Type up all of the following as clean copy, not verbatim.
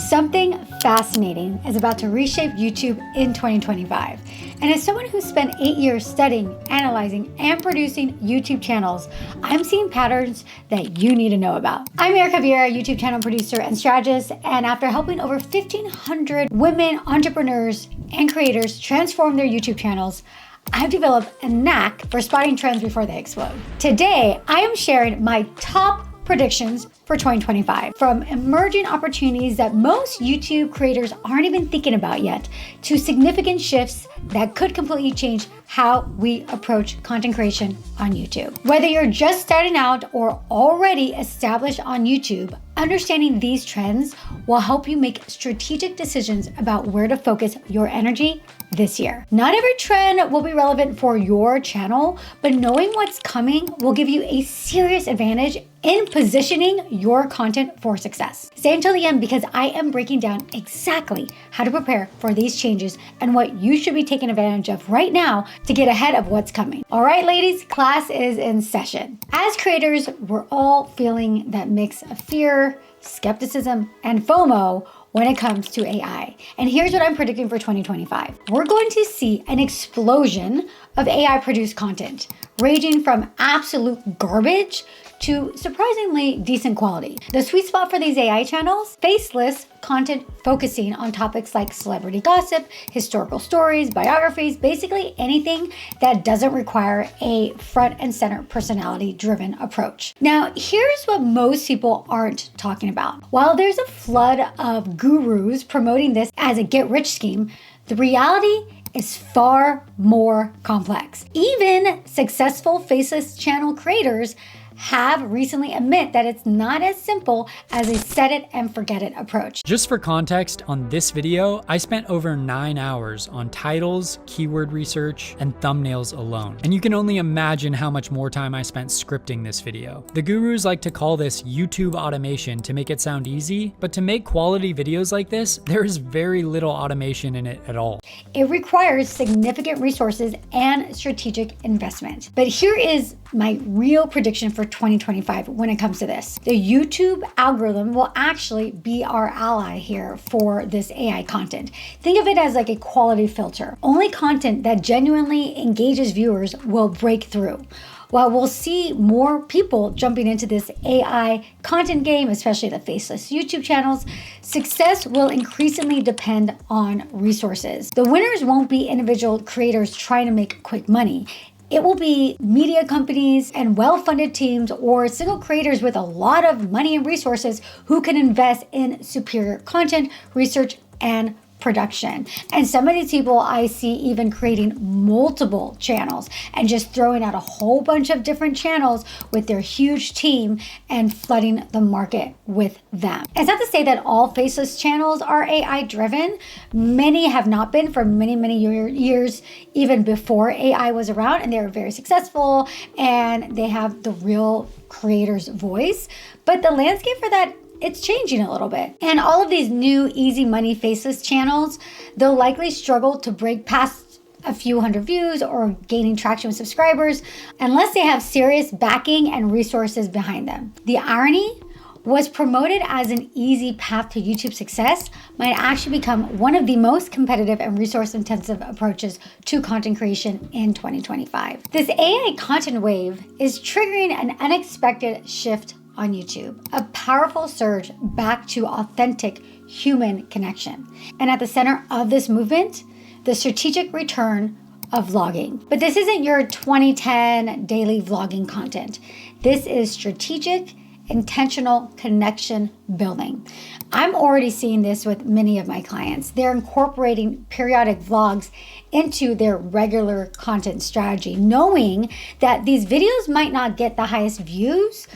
Something fascinating is about to reshape YouTube in 2025. And as someone who spent 8 years studying, analyzing, and producing YouTube channels, I'm seeing patterns that you need to know about. I'm Erika Vieira, YouTube channel producer and strategist, and after helping over 1,500 women entrepreneurs and creators transform their YouTube channels, I've developed a knack for spotting trends before they explode. Today, I am sharing my top predictions for 2025, from emerging opportunities that most YouTube creators aren't even thinking about yet, to significant shifts that could completely change how we approach content creation on YouTube. Whether you're just starting out or already established on YouTube, understanding these trends will help you make strategic decisions about where to focus your energy this year. Not every trend will be relevant for your channel, but knowing what's coming will give you a serious advantage in positioning your content for success. Stay until the end because I am breaking down exactly how to prepare for these changes and what you should be taking advantage of right now to get ahead of what's coming. All right, ladies, class is in session. As creators, we're all feeling that mix of fear, skepticism, and FOMO when it comes to AI. And here's what I'm predicting for 2025. We're going to see an explosion of AI-produced content, ranging from absolute garbage to surprisingly decent quality. The sweet spot for these AI channels, faceless content focusing on topics like celebrity gossip, historical stories, biographies, basically anything that doesn't require a front and center personality-driven approach. Now, here's what most people aren't talking about. While there's a flood of gurus promoting this as a get-rich scheme, the reality is far more complex. Even successful faceless channel creators have recently admit that it's not as simple as a set it and forget it approach. Just for context, on this video, I spent over 9 hours on titles, keyword research, and thumbnails alone. And you can only imagine how much more time I spent scripting this video. The gurus like to call this YouTube automation to make it sound easy, but to make quality videos like this, there is very little automation in it at all. It requires significant resources and strategic investment. But here is my real prediction for 2025 when it comes to this. The YouTube algorithm will actually be our ally here for this AI content. Think of it as like a quality filter. Only content that genuinely engages viewers will break through. While we'll see more people jumping into this AI content game, especially the faceless YouTube channels, success will increasingly depend on resources. The winners won't be individual creators trying to make quick money. It will be media companies and well-funded teams or single creators with a lot of money and resources who can invest in superior content, research, and production. And some of these people I see even creating multiple channels and just throwing out a whole bunch of different channels with their huge team and flooding the market with them. It's not to say that all faceless channels are AI driven. Many have not been for many years, even before AI was around, and they're very successful and they have the real creator's voice. But the landscape for that, it's changing a little bit. And all of these new easy money faceless channels, they'll likely struggle to break past a few hundred views or gaining traction with subscribers unless they have serious backing and resources behind them. The irony, what's promoted as an easy path to YouTube success might actually become one of the most competitive and resource intensive approaches to content creation in 2025. This AI content wave is triggering an unexpected shift on YouTube, a powerful surge back to authentic human connection. And at the center of this movement, the strategic return of vlogging. But this isn't your 2010 daily vlogging content. This is strategic, intentional connection building. I'm already seeing this with many of my clients. They're incorporating periodic vlogs into their regular content strategy, knowing that these videos might not get the highest views,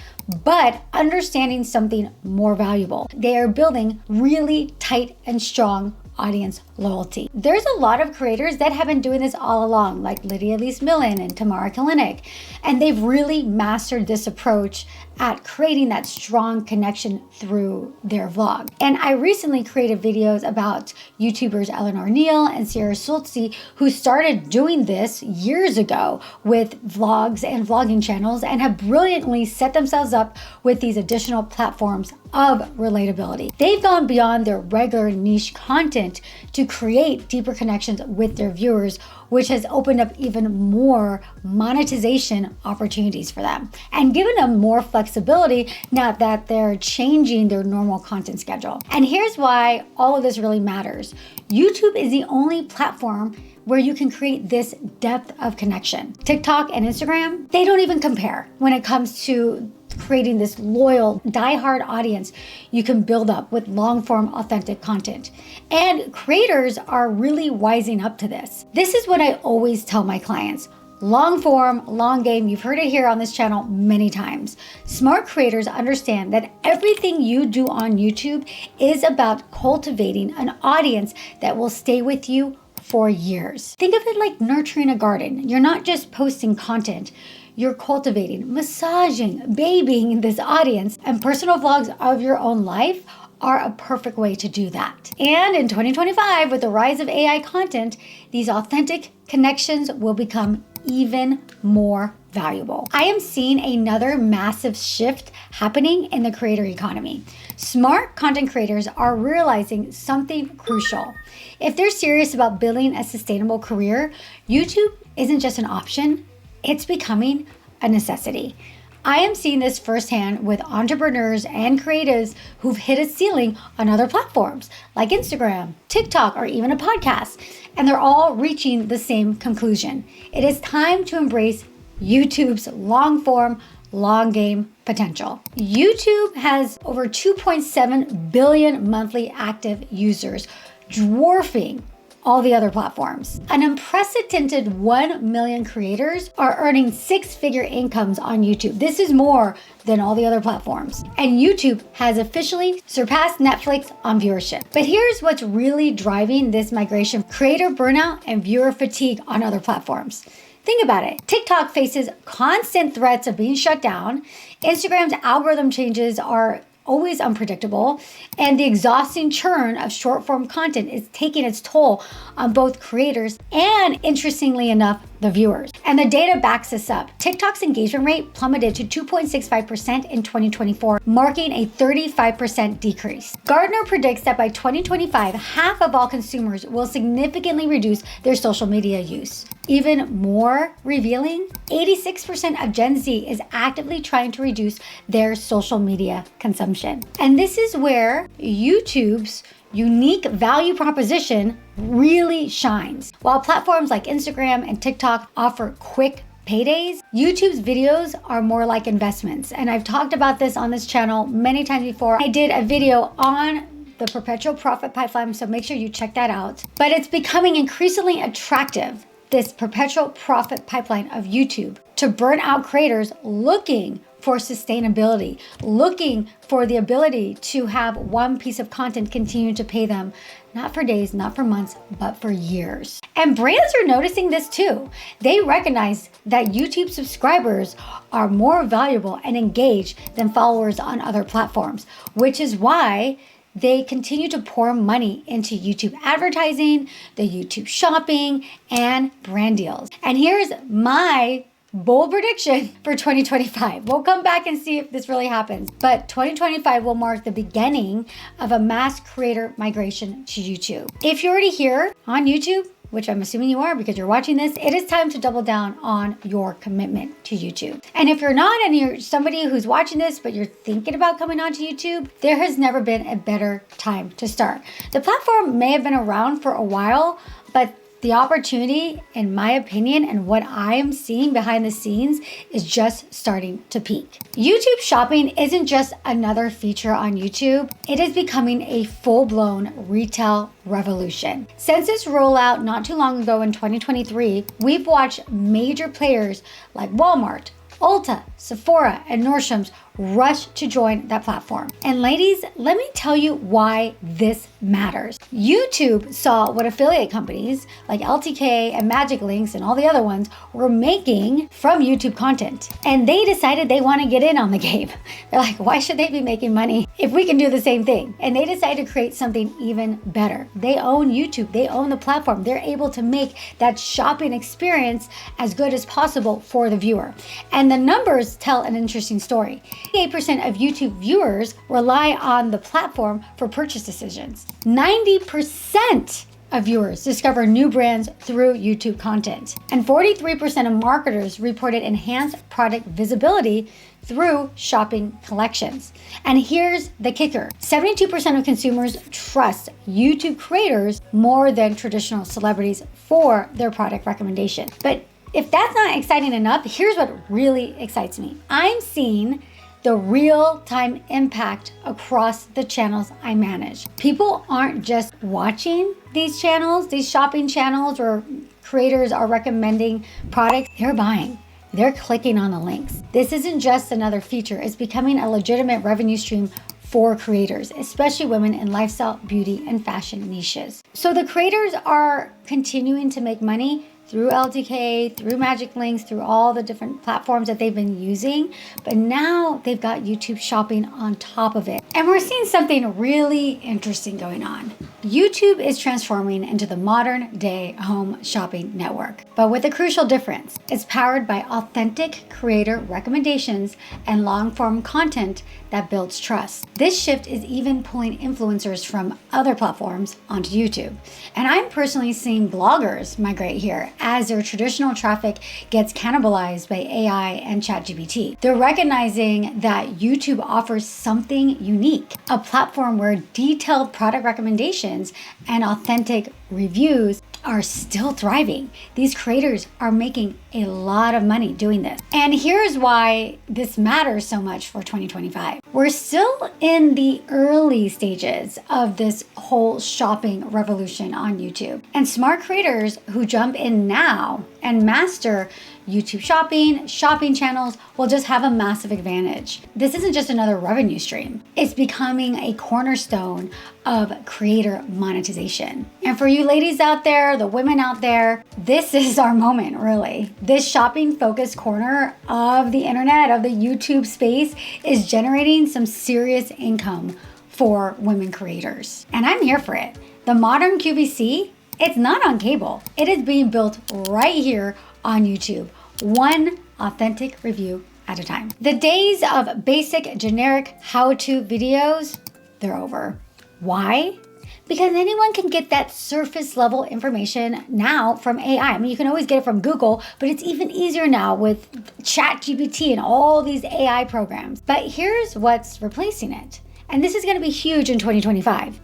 but understanding something more valuable. They are building really tight and strong audience loyalty. There's a lot of creators that have been doing this all along, like Lydia Elise Millen and Tamara Kalinick, and they've really mastered this approach at creating that strong connection through their vlog. And I recently created videos about YouTubers Eleanor Neal and Sierra Sultzy, who started doing this years ago with vlogs and vlogging channels and have brilliantly set themselves up with these additional platforms of relatability. They've gone beyond their regular niche content to create deeper connections with their viewers, which has opened up even more monetization opportunities for them and given them more flexibility now that they're changing their normal content schedule. And here's why all of this really matters. YouTube is the only platform where you can create this depth of connection. TikTok and Instagram, they don't even compare when it comes to creating this loyal, diehard audience you can build up with long-form, authentic content. And creators are really wising up to this. This is what I always tell my clients. Long form, long game. You've heard it here on this channel many times. Smart creators understand that everything you do on YouTube is about cultivating an audience that will stay with you for years. Think of it like nurturing a garden. You're not just posting content, you're cultivating, massaging, babying this audience, and personal vlogs of your own life are a perfect way to do that. And in 2025, with the rise of AI content, these authentic connections will become even more valuable. I am seeing another massive shift happening in the creator economy. Smart content creators are realizing something crucial. If they're serious about building a sustainable career, YouTube isn't just an option, it's becoming a necessity. I am seeing this firsthand with entrepreneurs and creatives who've hit a ceiling on other platforms like Instagram, TikTok, or even a podcast, and they're all reaching the same conclusion. It is time to embrace YouTube's long form, long game potential. YouTube has over 2.7 billion monthly active users, dwarfing all the other platforms. An unprecedented 1 million creators are earning six-figure incomes on YouTube. This is more than all the other platforms. And YouTube has officially surpassed Netflix on viewership. But here's what's really driving this migration: creator burnout and viewer fatigue on other platforms. Think about it. TikTok faces constant threats of being shut down. Instagram's algorithm changes are always unpredictable, and the exhausting churn of short form content is taking its toll on both creators and, interestingly enough, the viewers. And the data backs this up. TikTok's engagement rate plummeted to 2.65% in 2024, marking a 35% decrease. Gartner predicts that by 2025, half of all consumers will significantly reduce their social media use. Even more revealing, 86% of Gen Z is actively trying to reduce their social media consumption. And this is where YouTube's unique value proposition really shines. While platforms like Instagram and TikTok offer quick paydays, YouTube's videos are more like investments. And I've talked about this on this channel many times before. I did a video on the perpetual profit pipeline, so make sure you check that out. But it's becoming increasingly attractive, this perpetual profit pipeline of YouTube, to burn out creators looking for sustainability, looking for the ability to have one piece of content continue to pay them, not for days, not for months, but for years. And brands are noticing this too. They recognize that YouTube subscribers are more valuable and engaged than followers on other platforms, which is why they continue to pour money into YouTube advertising, the YouTube shopping, and brand deals. And here's my bold prediction for 2025. We'll come back and see if this really happens. But 2025 will mark the beginning of a mass creator migration to YouTube. If you're already here on YouTube, which I'm assuming you are because you're watching this, it is time to double down on your commitment to YouTube. And if you're not, and you're somebody who's watching this, but you're thinking about coming onto YouTube, there has never been a better time to start. The platform may have been around for a while, but the opportunity, in my opinion, and what I am seeing behind the scenes is just starting to peak. YouTube shopping isn't just another feature on YouTube. It is becoming a full-blown retail revolution. Since its rollout not too long ago in 2023, we've watched major players like Walmart, Ulta, Sephora, and Nordstrom's rush to join that platform. And ladies, let me tell you why this matters. YouTube saw what affiliate companies like LTK and Magic Links and all the other ones were making from YouTube content. And they decided they want to get in on the game. They're like, why should they be making money if we can do the same thing? And they decided to create something even better. They own YouTube, they own the platform. They're able to make that shopping experience as good as possible for the viewer. And the numbers tell an interesting story. 8% of YouTube viewers rely on the platform for purchase decisions. 90% of viewers discover new brands through YouTube content. And 43% of marketers reported enhanced product visibility through shopping collections. And here's the kicker. 72% of consumers trust YouTube creators more than traditional celebrities for their product recommendation. But if that's not exciting enough, here's what really excites me. I'm seeing the real-time impact across the channels I manage. People aren't just watching these channels, these shopping channels, or creators are recommending products, they're buying. They're clicking on the links. This isn't just another feature, it's becoming a legitimate revenue stream for creators, especially women in lifestyle, beauty, and fashion niches. So the creators are continuing to make money through LTK, through Magic Links, through all the different platforms that they've been using, but now they've got YouTube shopping on top of it. And we're seeing something really interesting going on. YouTube is transforming into the modern day home shopping network, but with a crucial difference. It's powered by authentic creator recommendations and long-form content that builds trust. This shift is even pulling influencers from other platforms onto YouTube. And I'm personally seeing bloggers migrate here as their traditional traffic gets cannibalized by AI and ChatGPT. They're recognizing that YouTube offers something unique, a platform where detailed product recommendations and authentic reviews are still thriving. These creators are making a lot of money doing this. And here's why this matters so much for 2025. We're still in the early stages of this whole shopping revolution on YouTube. And smart creators who jump in now and master YouTube shopping channels will just have a massive advantage. This isn't just another revenue stream. It's becoming a cornerstone of creator monetization. And for you ladies out there, the women out there, this is our moment, really. This shopping focused corner of the internet, of the YouTube space, is generating some serious income for women creators. And I'm here for it. The modern QVC, it's not on cable. It is being built right here on YouTube, one authentic review at a time. The days of basic, generic how-to videos, they're over. Why? Because anyone can get that surface level information now from AI. I mean, you can always get it from Google, but it's even easier now with ChatGPT and all these AI programs. But here's what's replacing it. And this is going to be huge in 2025.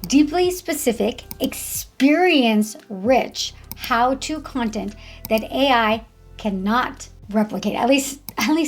Deeply specific, experience-rich how-to content that AI cannot replicate, at least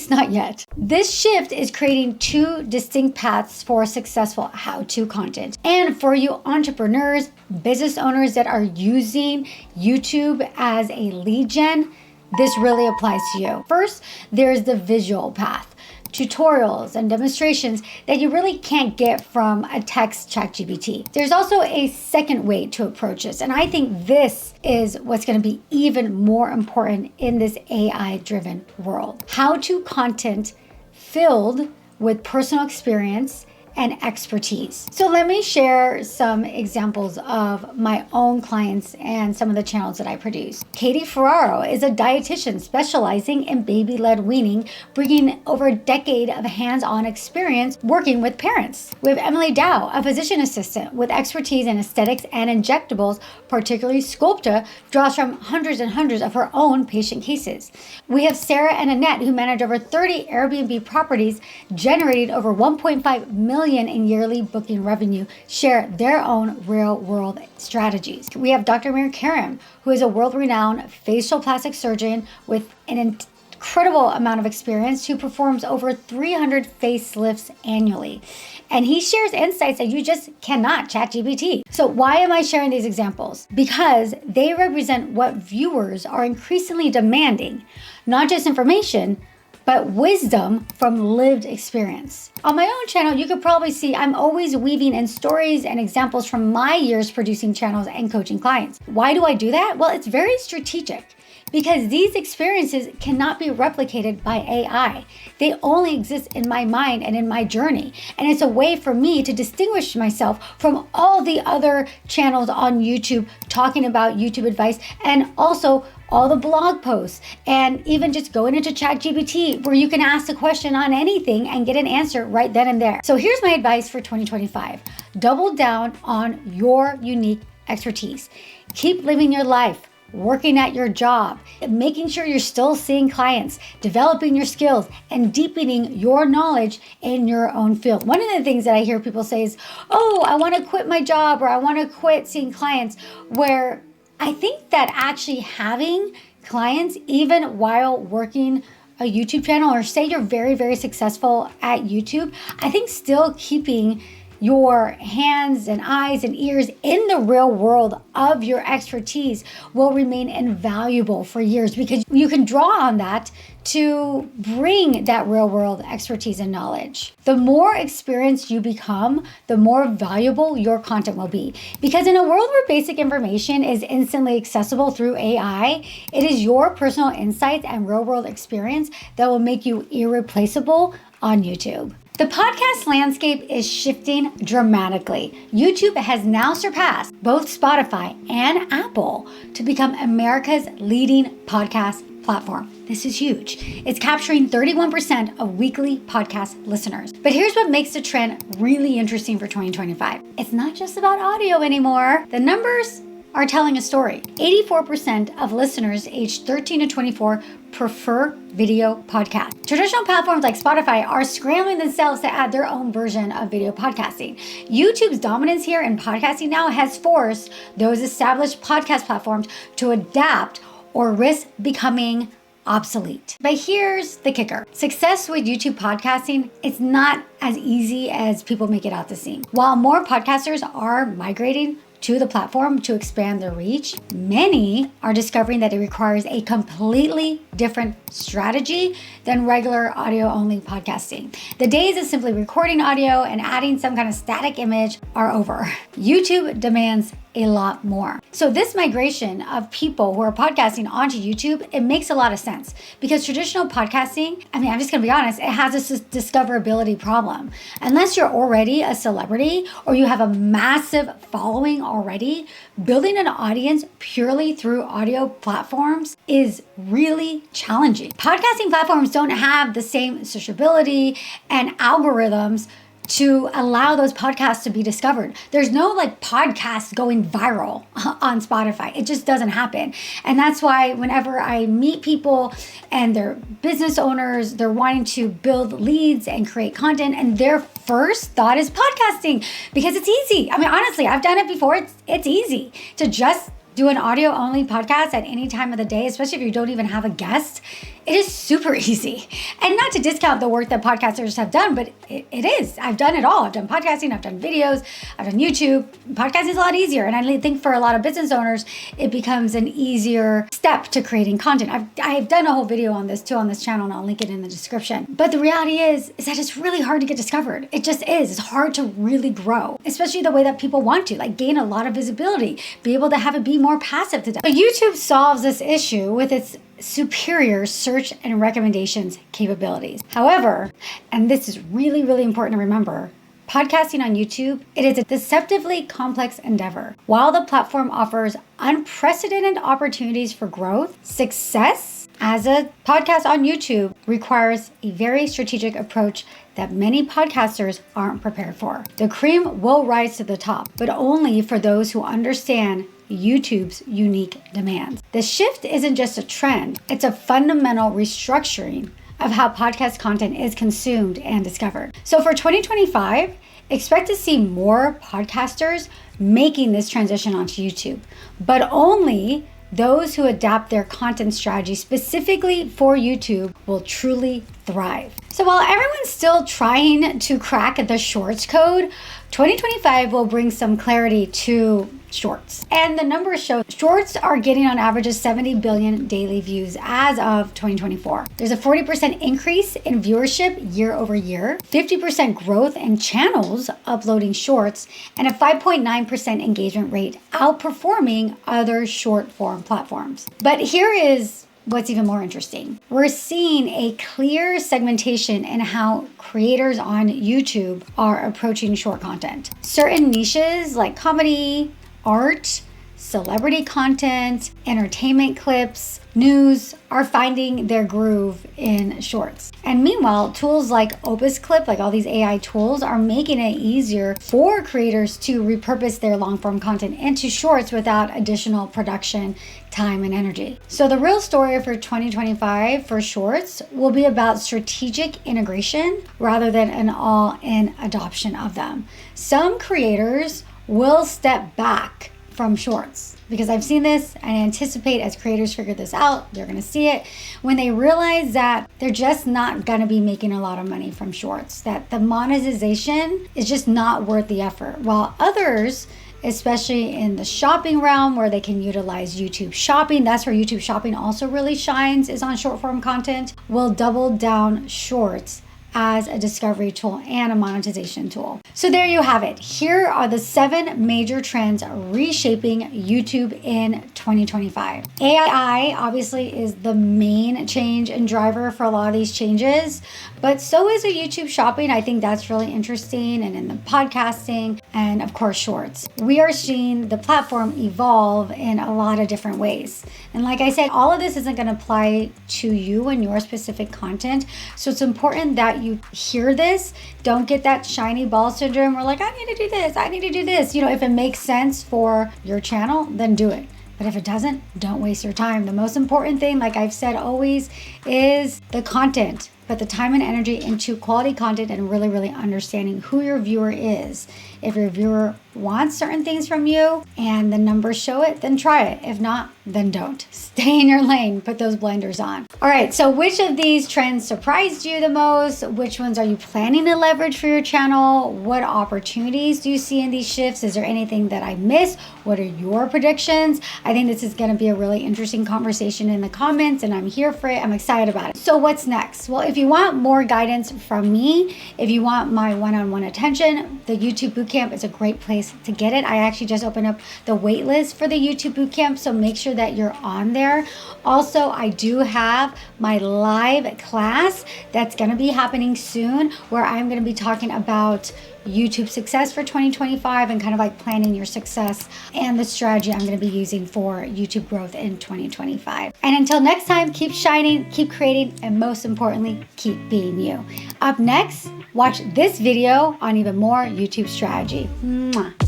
not yet. This shift is creating two distinct paths for successful how-to content. And for you entrepreneurs, business owners that are using YouTube as a lead gen, this really applies to you. First, there's the visual path. Tutorials and demonstrations that you really can't get from a text ChatGPT. There's also a second way to approach this, and I think this is what's going to be even more important in this AI-driven world. How-to content filled with personal experience and expertise. So let me share some examples of my own clients and some of the channels that I produce. Katie Ferraro is a dietitian specializing in baby-led weaning, bringing over a decade of hands-on experience working with parents. We have Emily Dow, a physician assistant with expertise in aesthetics and injectables, particularly Sculpta, draws from hundreds and hundreds of her own patient cases. We have Sarah and Annette, who manage over 30 Airbnb properties, generating over 1.5 million in yearly booking revenue, share their own real-world strategies. We have Dr. Mir Karim, who is a world-renowned facial plastic surgeon with an incredible amount of experience, who performs over 300 facelifts annually. And he shares insights that you just cannot ChatGPT. So why am I sharing these examples? Because they represent what viewers are increasingly demanding, not just information, but wisdom from lived experience. On my own channel, you could probably see I'm always weaving in stories and examples from my years producing channels and coaching clients. Why do I do that? Well, it's very strategic, because these experiences cannot be replicated by AI. They only exist in my mind and in my journey. And it's a way for me to distinguish myself from all the other channels on YouTube talking about YouTube advice, and also all the blog posts, and even just going into ChatGPT where you can ask a question on anything and get an answer right then and there. So here's my advice for 2025. Double down on your unique expertise. Keep living your life, working at your job, making sure you're still seeing clients, developing your skills, and deepening your knowledge in your own field. One of the things that I hear people say is, oh, I want to quit my job, or I want to quit seeing clients, where I think that actually having clients, even while working a YouTube channel, or say you're very, very successful at YouTube, I think still keeping your hands and eyes and ears in the real world of your expertise will remain invaluable for years, because you can draw on that to bring that real world expertise and knowledge. The more experienced you become, the more valuable your content will be. Because in a world where basic information is instantly accessible through AI, it is your personal insights and real world experience that will make you irreplaceable on YouTube. The podcast landscape is shifting dramatically. YouTube has now surpassed both Spotify and Apple to become America's leading podcast platform. This is huge. It's capturing 31% of weekly podcast listeners. But here's what makes the trend really interesting for 2025. It's not just about audio anymore. The numbers are telling a story. 84% of listeners aged 13 to 24 prefer video podcasts. Traditional platforms like Spotify are scrambling themselves to add their own version of video podcasting. YouTube's dominance here in podcasting now has forced those established podcast platforms to adapt or risk becoming obsolete. But here's the kicker. Success with YouTube podcasting, it's not as easy as people make it out to seem. While more podcasters are migrating to the platform to expand their reach, many are discovering that it requires a completely different strategy than regular audio-only podcasting. The days of simply recording audio and adding some kind of static image are over. YouTube demands a lot more. So this migration of people who are podcasting onto YouTube, it makes a lot of sense, because traditional podcasting, I mean, I'm just gonna be honest, it has this discoverability problem. Unless you're already a celebrity or you have a massive following already, building an audience purely through audio platforms is really challenging. Podcasting platforms don't have the same searchability and algorithms to allow those podcasts to be discovered. There's no like podcast going viral on Spotify. It just doesn't happen. And that's why whenever I meet people and they're business owners, they're wanting to build leads and create content, and their first thought is podcasting, because it's easy. I mean, honestly, I've done it before. It's easy to just do an audio only podcast at any time of the day, especially if you don't even have a guest. It is super easy. And not to discount the work that podcasters have done, but it is. I've done it all. I've done podcasting, I've done videos, I've done YouTube. Podcasting is a lot easier. And I think for a lot of business owners, it becomes an easier step to creating content. I've done a whole video on this too on this channel, and I'll link it in the description. But the reality is that it's really hard to get discovered. It just is. It's hard to really grow, especially the way that people want to, like gain a lot of visibility, be able to have it be more passive to them. But YouTube solves this issue with its superior search and recommendations capabilities. However, and this is really, really important to remember, podcasting on YouTube, it is a deceptively complex endeavor. While the platform offers unprecedented opportunities for growth, success as a podcast on YouTube requires a very strategic approach that many podcasters aren't prepared for. The cream will rise to the top, but only for those who understand YouTube's unique demands. The shift isn't just a trend, it's a fundamental restructuring of how podcast content is consumed and discovered. So for 2025, expect to see more podcasters making this transition onto YouTube, but only those who adapt their content strategy specifically for YouTube will truly thrive. So while everyone's still trying to crack the shorts code, 2025 will bring some clarity to shorts. And the numbers show shorts are getting on average 70 billion daily views as of 2024. There's a 40% increase in viewership year over year, 50% growth in channels uploading shorts, and a 5.9% engagement rate, outperforming other short form platforms. But here is what's even more interesting. We're seeing a clear segmentation in how creators on YouTube are approaching short content. Certain niches like comedy, art, celebrity content, entertainment clips, news are finding their groove in shorts. And meanwhile, tools like Opus Clip, like all these AI tools, are making it easier for creators to repurpose their long form content into shorts without additional production time and energy. So the real story for 2025 for shorts will be about strategic integration rather than an all-in adoption of them. Some creators will step back from shorts, because I've seen this and I anticipate as creators figure this out, they're going to see it when they realize that they're just not going to be making a lot of money from shorts, that the monetization is just not worth the effort. While others, especially in the shopping realm where they can utilize YouTube shopping, that's where YouTube shopping also really shines, is on short form content, will double down shorts as a discovery tool and a monetization tool. So there you have it. Here are the 7 major trends reshaping YouTube in 2025. AI obviously is the main change and driver for a lot of these changes, but so is a YouTube shopping. I think that's really interesting, and in the podcasting, and of course shorts. We are seeing the platform evolve in a lot of different ways. And like I said, all of this isn't going to apply to you and your specific content. So it's important that you hear this. Don't get that shiny ball syndrome. We're like, I need to do this. I need to do this. If it makes sense for your channel, then do it. But if it doesn't, don't waste your time. The most important thing, like I've said always, is the content. Put the time and energy into quality content and really, really understanding who your viewer is. If your viewer wants certain things from you and the numbers show it, then try it. If not, then don't. Stay in your lane. Put those blinders on. All right, so which of these trends surprised you the most? Which ones are you planning to leverage for your channel? What opportunities do you see in these shifts? Is there anything that I missed? What are your predictions? I think this is going to be a really interesting conversation in the comments, and I'm here for it. I'm excited about it. So what's next? Well, if you want more guidance from me, if you want my one-on-one attention, the YouTube Bootcamp is a great place to get it. I actually just opened up the waitlist for the YouTube Bootcamp, so make sure that you're on there. Also, I do have my live class that's going to be happening soon, where I'm going to be talking about YouTube success for 2025 and kind of like planning your success and the strategy I'm going to be using for YouTube growth in 2025. And until next time, keep shining, keep creating, and most importantly, keep being you. Up next, watch this video on even more YouTube strategy. Mwah.